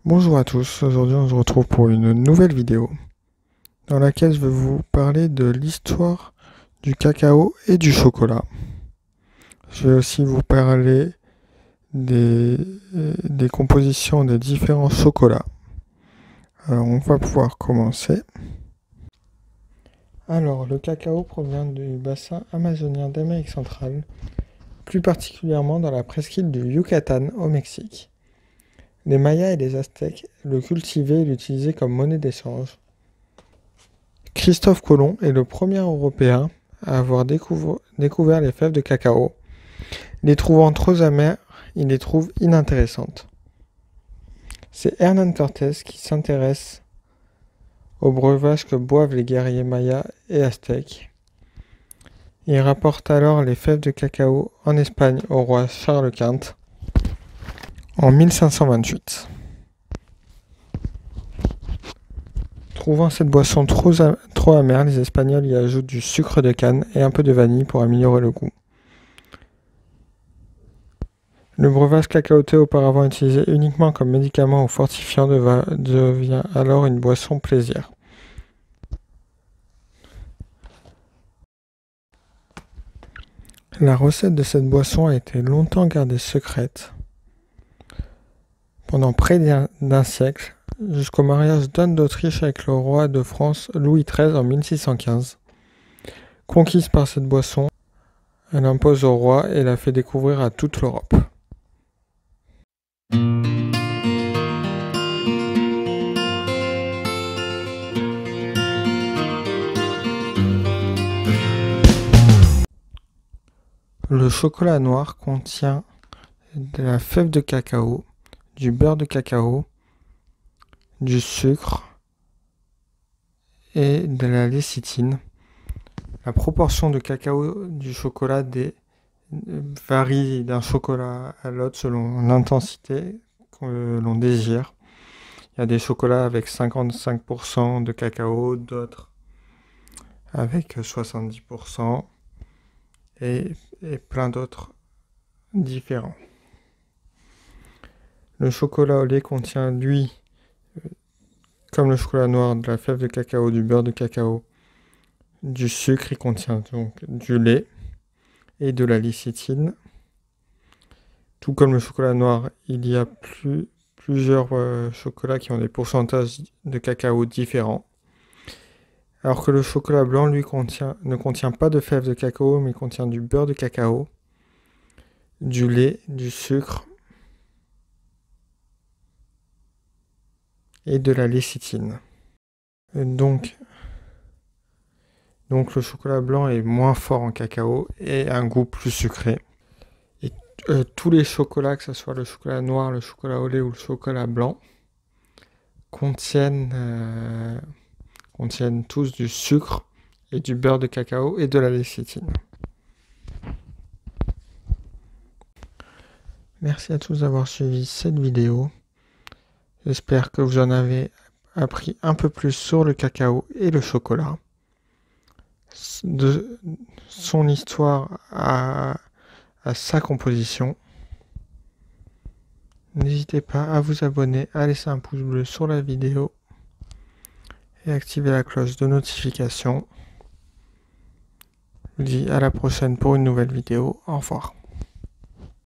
Bonjour à tous, aujourd'hui on se retrouve pour une nouvelle vidéo dans laquelle je vais vous parler de l'histoire du cacao et du chocolat. Je vais aussi vous parler des compositions des différents chocolats. Alors on va pouvoir commencer. Alors le cacao provient du bassin amazonien d'Amérique centrale, plus particulièrement dans la presqu'île du Yucatan au Mexique. Les Mayas et les Aztèques le cultivaient et l'utilisaient comme monnaie d'échange. Christophe Colomb est le premier Européen à avoir découvert les fèves de cacao. Les trouvant trop amères, il les trouve inintéressantes. C'est Hernán Cortés qui s'intéresse au breuvage que boivent les guerriers mayas et aztèques. Il rapporte alors les fèves de cacao en Espagne au roi Charles Quint en 1528. Trouvant cette boisson trop amère, les Espagnols y ajoutent du sucre de canne et un peu de vanille pour améliorer le goût. Le breuvage cacaoté, auparavant utilisé uniquement comme médicament ou fortifiant, devient alors une boisson plaisir. La recette de cette boisson a été longtemps gardée secrète, pendant près d'un siècle, jusqu'au mariage d'Anne d'Autriche avec le roi de France Louis XIII en 1615. Conquise par cette boisson, elle impose au roi et la fait découvrir à toute l'Europe. Le chocolat noir contient de la fève de cacao, du beurre de cacao, du sucre et de la lécithine. La proportion de cacao du chocolat varie d'un chocolat à l'autre selon l'intensité que l'on désire. Il y a des chocolats avec 55% de cacao, d'autres avec 70% et plein d'autres différents. Le chocolat au lait contient, lui, comme le chocolat noir, de la fève de cacao, du beurre de cacao, du sucre. Il contient donc du lait et de la lécithine. Tout comme le chocolat noir, il y a plusieurs chocolats qui ont des pourcentages de cacao différents. Alors que le chocolat blanc, lui, ne contient pas de fèves de cacao, mais contient du beurre de cacao, du lait, du sucre et de la lécithine. Donc le chocolat blanc est moins fort en cacao et a un goût plus sucré. Et tous les chocolats, que ce soit le chocolat noir, le chocolat au lait ou le chocolat blanc, contiennent tous du sucre et du beurre de cacao et de la lécithine. Merci à tous d'avoir suivi cette vidéo. J'espère que vous en avez appris un peu plus sur le cacao et le chocolat, de son histoire à sa composition. N'hésitez pas à vous abonner, à laisser un pouce bleu sur la vidéo et activer la cloche de notification. Je vous dis à la prochaine pour une nouvelle vidéo. Au revoir.